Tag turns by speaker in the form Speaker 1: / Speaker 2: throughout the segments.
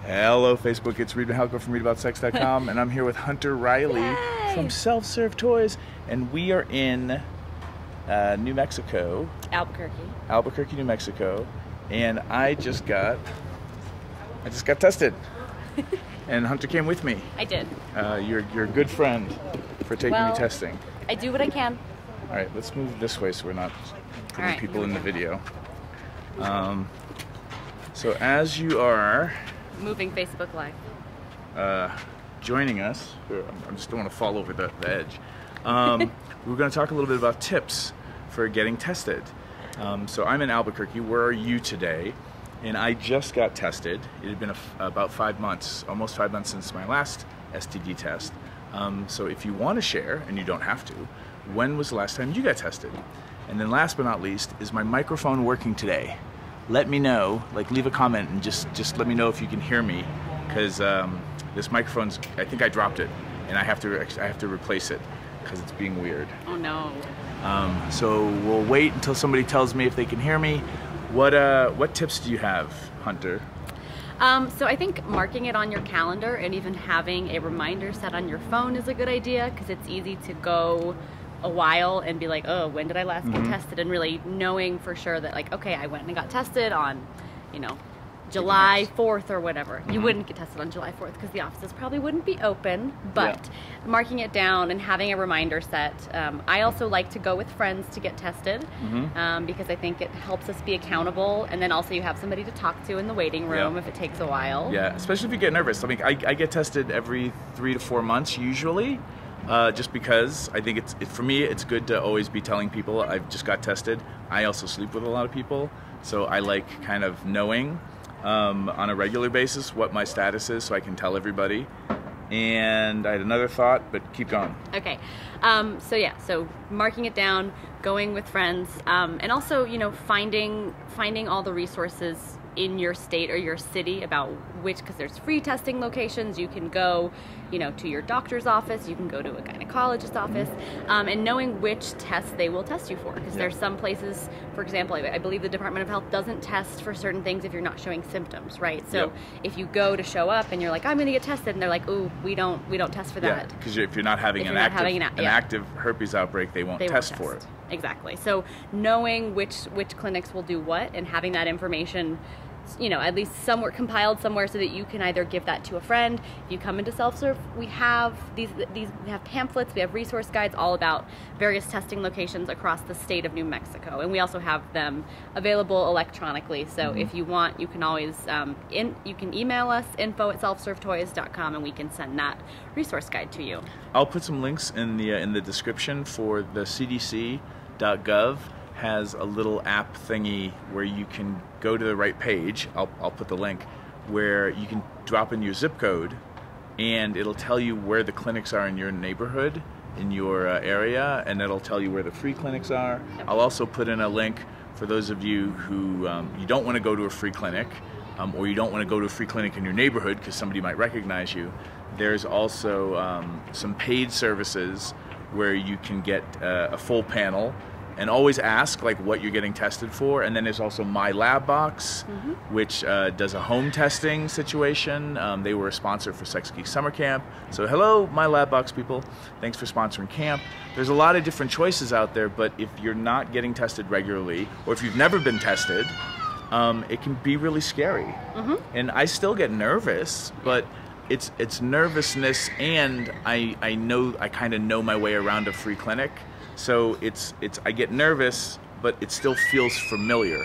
Speaker 1: Hello Facebook, it's Reid from ReidAboutSex.com, and I'm here with Hunter Riley from Self Serve Toys, and we are in New Mexico. Albuquerque, New Mexico, and I just got tested. And Hunter came with me.
Speaker 2: I did.
Speaker 1: You're a good friend for taking me testing.
Speaker 2: I do what I can.
Speaker 1: All right, let's move this way so we're not putting people in the video. So as you are
Speaker 2: moving Facebook Live,
Speaker 1: joining us, I just don't want to fall over the edge. We're going to talk a little bit about tips for getting tested. So I'm in Albuquerque. Where are you today? And I just got tested. It had been about 5 months, almost 5 months since my last STD test. So if you want to share, and you don't have to, when was the last time you got tested? And then last but not least, is my microphone working today? Let me know, like leave a comment and just let me know if you can hear me, because this microphone's, I think I dropped it, and I have to replace it because it's being weird.
Speaker 2: Oh no.
Speaker 1: So we'll wait until somebody tells me if they can hear me. What tips do you have, Hunter?
Speaker 2: So I think marking it on your calendar and even having a reminder set on your phone is a good idea, because it's easy to go a while and be like, oh, when did I last get tested? And really knowing for sure that, like, okay, I went and got tested on, you know, July 4th or whatever. You wouldn't get tested on July 4th because the offices probably wouldn't be open, but marking it down and having a reminder set. I also like to go with friends to get tested because I think it helps us be accountable, and then also you have somebody to talk to in the waiting room if it takes a while.
Speaker 1: Yeah, especially if you get nervous. I mean, I get tested every 3 to 4 months usually. Just because I think for me, it's good to always be telling people I've just got tested. I also sleep with a lot of people, so I like kind of knowing on a regular basis what my status is, so I can tell everybody. And I had another thought, but keep going. Okay.
Speaker 2: So marking it down, going with friends, and also, you know, finding all the resources in your state or your city about because there's free testing locations. You can go, you know, to your doctor's office, you can go to a gynecologist's office, and knowing which tests they will test you for. Because there's some places, for example, I believe the Department of Health doesn't test for certain things if you're not showing symptoms, right? So if you go to show up and you're like, I'm going to get tested, and they're like, ooh, we don't test for that.
Speaker 1: Yeah, because if you're not having an active herpes outbreak, they won't test for it.
Speaker 2: Exactly. So knowing which clinics will do what and having that information, you know, at least somewhere compiled somewhere, so that you can either give that to a friend. If you come into self-serve, we have we have pamphlets, we have resource guides all about various testing locations across the state of New Mexico, and we also have them available electronically. So if you want, you can always you can email us info@selfservetoys.com, and we can send that resource guide to you.
Speaker 1: I'll put some links in the description for the CDC.gov. Has a little app thingy where you can go to the right page. I'll put the link where you can drop in your zip code, and it'll tell you where the clinics are in your neighborhood, in your area, and it'll tell you where the free clinics are. I'll also put in a link for those of you who you don't want to go to a free clinic, or you don't want to go to a free clinic in your neighborhood because somebody might recognize you. There's also some paid services where you can get a full panel. And always ask like what you're getting tested for. And then there's also My Lab Box, which does a home testing situation. They were a sponsor for Sex Geek Summer Camp. So hello, My Lab Box people. Thanks for sponsoring camp. There's a lot of different choices out there, but if you're not getting tested regularly, or if you've never been tested, it can be really scary. And I still get nervous, but it's nervousness, and I kind of know my way around a free clinic. So I get nervous, but it still feels familiar,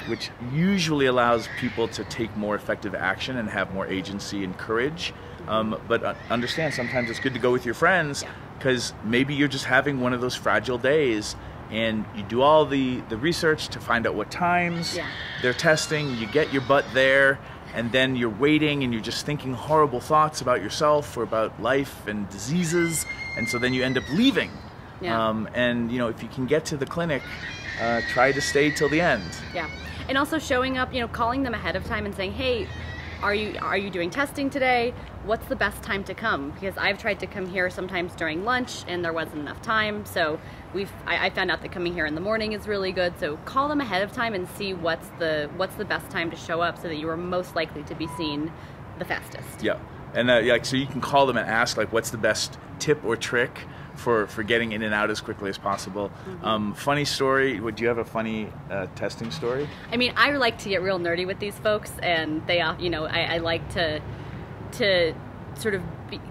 Speaker 1: which usually allows people to take more effective action and have more agency and courage. But understand, sometimes it's good to go with your friends, because maybe you're just having one of those fragile days, and you do all the research to find out what times they're testing, you get your butt there, and then you're waiting and you're just thinking horrible thoughts about yourself or about life and diseases, and so then you end up leaving. And you know, if you can get to the clinic, try to stay till the end.
Speaker 2: And also showing up, you know, calling them ahead of time and saying, hey, are you doing testing today? What's the best time to come? Because I've tried to come here sometimes during lunch and there wasn't enough time. So I found out that coming here in the morning is really good. So call them ahead of time and see what's the best time to show up so that you are most likely to be seen the fastest.
Speaker 1: Yeah, and like, so you can call them and ask, like, what's the best tip or trick for getting in and out as quickly as possible. Funny story, do you have a funny testing story?
Speaker 2: I mean, I like to get real nerdy with these folks, and they, you know, I like to sort of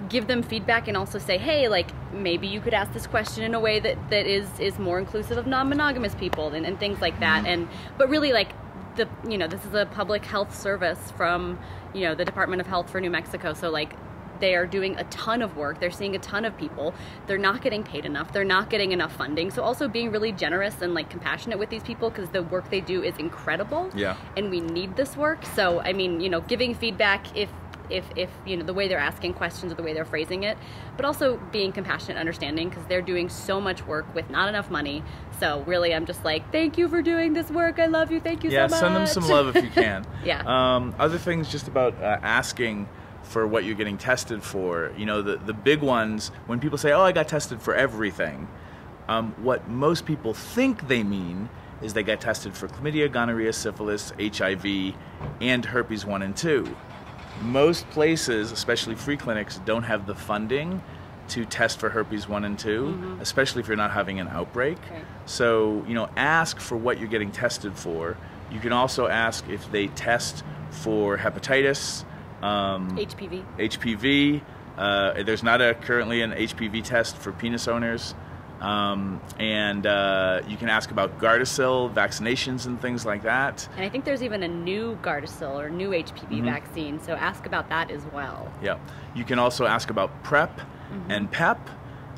Speaker 2: give them feedback and also say, hey, like, maybe you could ask this question in a way that is more inclusive of non-monogamous people and things like that. But really, like, you know, this is a public health service from, you know, the Department of Health for New Mexico, so like, they are doing a ton of work. They're seeing a ton of people. They're not getting paid enough. They're not getting enough funding. So also being really generous and like compassionate with these people, because the work they do is incredible.
Speaker 1: Yeah.
Speaker 2: And we need this work. So I mean, you know, giving feedback if you know, the way they're asking questions or the way they're phrasing it, but also being compassionate and understanding, because they're doing so much work with not enough money. So really, I'm just like, thank you for doing this work. I love you. Thank you so much.
Speaker 1: Yeah, send them some love if you can.
Speaker 2: Yeah.
Speaker 1: Other things just about asking for what you're getting tested for. You know, the big ones, when people say, oh, I got tested for everything, what most people think they mean is they got tested for chlamydia, gonorrhea, syphilis, HIV, and herpes 1 and 2. Most places, especially free clinics, don't have the funding to test for herpes 1 and 2, especially if you're not having an outbreak.
Speaker 2: Okay.
Speaker 1: So, you know, ask for what you're getting tested for. You can also ask if they test for hepatitis, HPV. There's not currently an HPV test for penis owners. And you can ask about Gardasil, vaccinations and things like that.
Speaker 2: And I think there's even a new Gardasil or new HPV vaccine, so ask about that as well.
Speaker 1: Yeah. You can also ask about PrEP and PEP,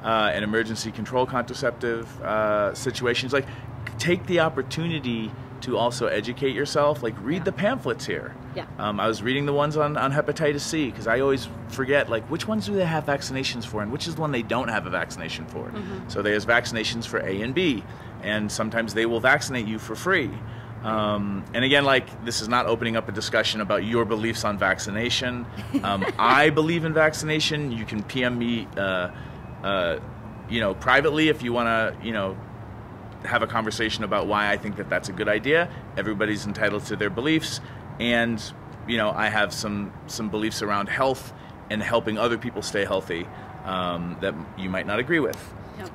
Speaker 1: and emergency control contraceptive situations. Like, take the opportunity to also educate yourself. Like, read the pamphlets here.
Speaker 2: Yeah.
Speaker 1: I was reading the ones on hepatitis C, because I always forget, like, which ones do they have vaccinations for and which is the one they don't have a vaccination for. So there's vaccinations for A and B, and sometimes they will vaccinate you for free. And again, like, this is not opening up a discussion about your beliefs on vaccination. I believe in vaccination. You can PM me, you know, privately if you want to, you know, have a conversation about why I think that that's a good idea. Everybody's entitled to their beliefs, and you know, I have some beliefs around health and helping other people stay healthy that you might not agree with.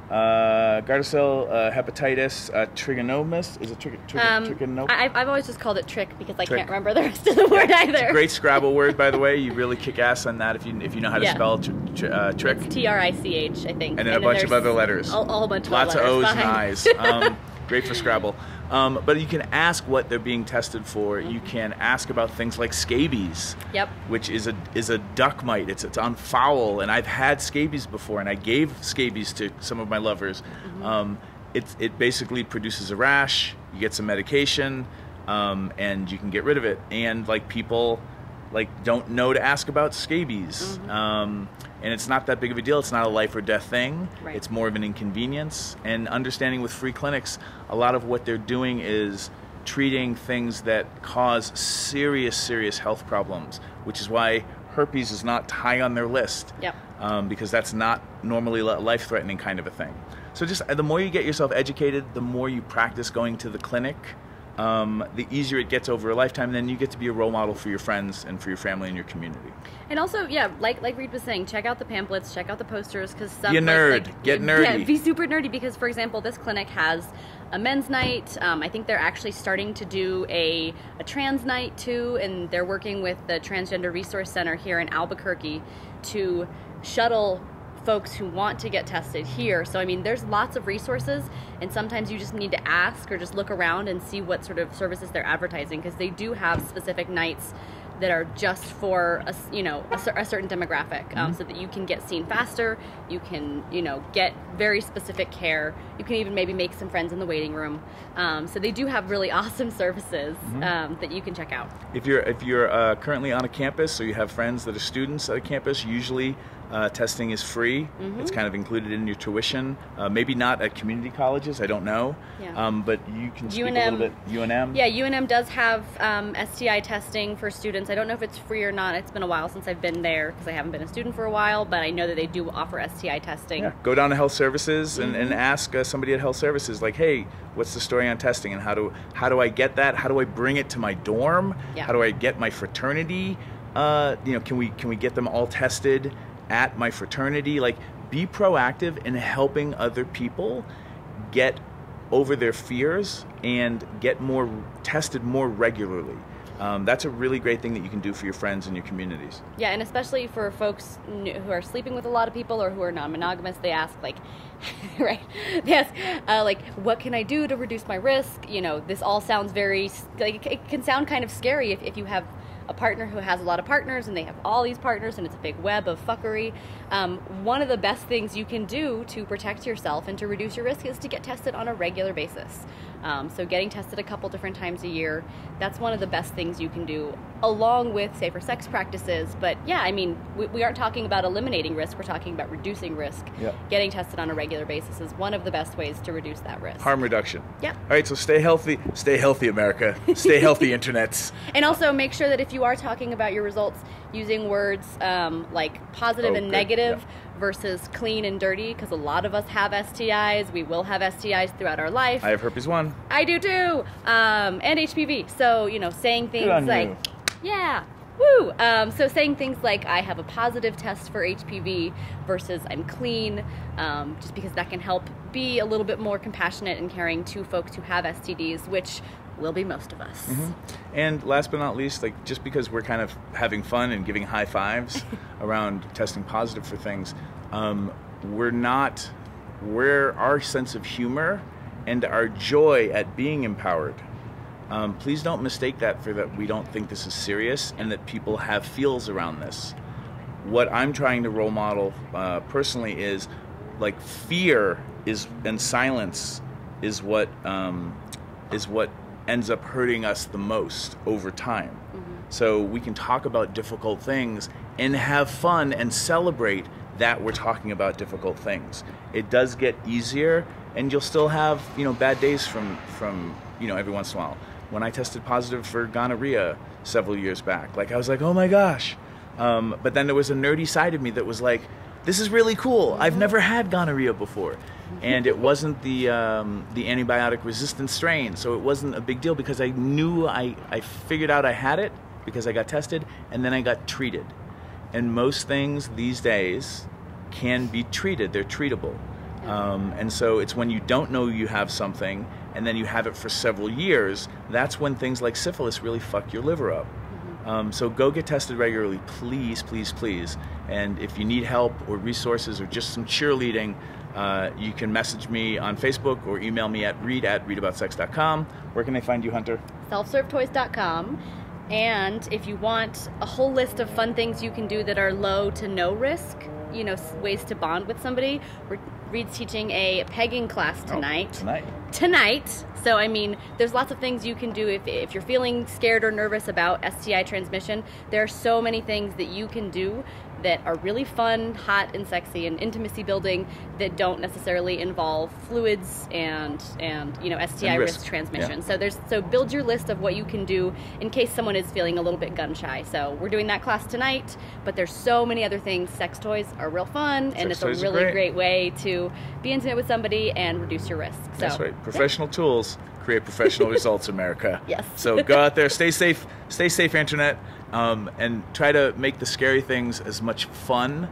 Speaker 1: Gardasil, hepatitis, trichomonas. Is it trichomonas?
Speaker 2: I've always just called it trick because I can't remember the rest of the word either.
Speaker 1: It's a great Scrabble word, by the way. You really kick ass on that if you know how to spell trick.
Speaker 2: It's TRICH, I think.
Speaker 1: And then a bunch of other letters.
Speaker 2: A whole bunch of
Speaker 1: lots
Speaker 2: letters.
Speaker 1: Lots of O's and I's. Great for Scrabble. But you can ask what they're being tested for. You can ask about things like scabies, which is a duck mite. It's on fowl, and I've had scabies before, and I gave scabies to some of my lovers. It basically produces a rash. You get some medication, and you can get rid of it. And like, people like don't know to ask about scabies. And it's not that big of a deal. It's not a life or death thing.
Speaker 2: Right.
Speaker 1: It's more of an inconvenience. And understanding with free clinics, a lot of what they're doing is treating things that cause serious health problems, which is why herpes is not high on their list. Because that's not normally a life-threatening kind of a thing. So just the more you get yourself educated, the more you practice going to the clinic, the easier it gets over a lifetime. And then you get to be a role model for your friends and for your family and your community. And
Speaker 2: also, like Reid was saying, check out the pamphlets, check out the posters, because some
Speaker 1: be a nerd, get nerdy.
Speaker 2: Yeah, be super nerdy, because for example, this clinic has a men's night. I think they're actually starting to do a trans night too, and they're working with the Transgender Resource Center here in Albuquerque to shuttle folks who want to get tested here. So I mean, there's lots of resources, and sometimes you just need to ask or just look around and see what sort of services they're advertising, because they do have specific nights that are just for a certain demographic, so that you can get seen faster, you can get very specific care, you can even maybe make some friends in the waiting room. So they do have really awesome services that you can check out.
Speaker 1: If you're currently on a campus, or you have friends that are students at a campus, usually testing is free. It's kind of included in your tuition. Maybe not at community colleges, I don't know. But you can speak a little bit. UNM? Yeah,
Speaker 2: UNM does have STI testing for students. I don't know if it's free or not. It's been a while since I've been there, because I haven't been a student for a while, but I know that they do offer STI testing.
Speaker 1: Yeah. Go down to health services and ask somebody at health services, like, hey, what's the story on testing, and how do I get that? How do I bring it to my dorm? How do I get my fraternity? can we get them all tested at my fraternity? Like, be proactive in helping other people get over their fears and get more tested more regularly. That's a really great thing that you can do for your friends and your communities.
Speaker 2: Yeah, and especially for folks who are sleeping with a lot of people or who are non-monogamous, they ask, like, right? They ask, like, what can I do to reduce my risk? You know, this all sounds very, like, it can sound kind of scary if you have a partner who has a lot of partners and they have all these partners and it's a big web of fuckery. One of the best things you can do to protect yourself and to reduce your risk is to get tested on a regular basis. So getting tested a couple different times a year, that's one of the best things you can do, along with safer sex practices. But yeah, I mean, we aren't talking about eliminating risk, we're talking about reducing risk.
Speaker 1: Yep.
Speaker 2: Getting tested on a regular basis is one of the best ways to reduce that risk.
Speaker 1: Harm reduction.
Speaker 2: Yep.
Speaker 1: All right, so stay healthy, America. Stay healthy, internets.
Speaker 2: And also make sure that if you are talking about your results, using words like positive and negative versus clean and dirty, because a lot of us have STIs. We will have STIs throughout our life.
Speaker 1: I have herpes 1.
Speaker 2: I do too. And HPV. So, you know, saying things like,
Speaker 1: you.
Speaker 2: yeah, woo. So saying things like, I have a positive test for HPV versus I'm clean, just because that can help be a little bit more compassionate and caring to folks who have STDs, which will be most of us.
Speaker 1: Mm-hmm. And last but not least, like, just because we're kind of having fun and giving high fives around testing positive for things, we're our sense of humor and our joy at being empowered. Please don't mistake that for that we don't think this is serious and that people have feels around this. What I'm trying to role model personally is, like, fear and silence is what ends up hurting us the most over time. Mm-hmm. So we can talk about difficult things and have fun and celebrate that we're talking about difficult things. It does get easier, and you'll still have, bad days from every once in a while. When I tested positive for gonorrhea several years back, like, I was like, oh my gosh. But then there was a nerdy side of me that was like, this is really cool. Mm-hmm. I've never had gonorrhea before. And it wasn't the antibiotic resistant strain, so it wasn't a big deal because I knew I figured out I had it because I got tested and then I got treated. And most things these days can be treated. They're treatable. And so it's when you don't know you have something and then you have it for several years, that's when things like syphilis really fuck your liver up. So go get tested regularly, please, please, please. And if you need help or resources or just some cheerleading, you can message me on Facebook or email me at reid@reidaboutssex.com. Where can they find you, Hunter?
Speaker 2: Selfservetoys.com. And if you want a whole list of fun things you can do that are low to no risk, ways to bond with somebody, Reid's teaching a pegging class tonight.
Speaker 1: Oh,
Speaker 2: tonight. So, I mean, there's lots of things you can do if you're feeling scared or nervous about STI transmission. There are so many things that you can do that are really fun, hot, and sexy, and intimacy building that don't necessarily involve fluids and STI risk transmission. Yeah. So build your list of what you can do in case someone is feeling a little bit gun shy. So we're doing that class tonight, but there's so many other things. Sex toys are real fun, and it's a really great way to be intimate with somebody and reduce your risk. So,
Speaker 1: that's right. Professional tools create professional results, America.
Speaker 2: Yes.
Speaker 1: So go out there, stay safe, internet, and try to make the scary things as much fun,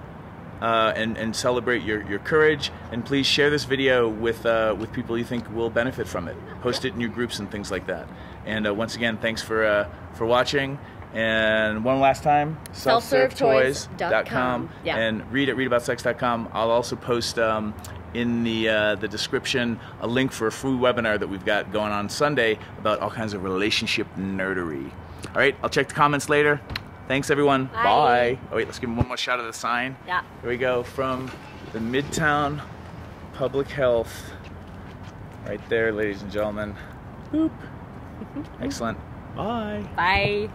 Speaker 1: and celebrate your courage. And please share this video with people you think will benefit from it. Post it in your groups and things like that. And once again, thanks for watching. And one last time, selfservetoys.com and reid@reidaboutssex.com. I'll also post in the description a link for a free webinar that we've got going on Sunday about all kinds of relationship nerdery. All right, I'll check the comments later. Thanks, everyone. Bye. Oh, wait, let's give them one more shot of the sign.
Speaker 2: Yeah.
Speaker 1: Here we go, from the Midtown Public Health. Right there, ladies and gentlemen. Boop. Excellent. Bye.
Speaker 2: Bye.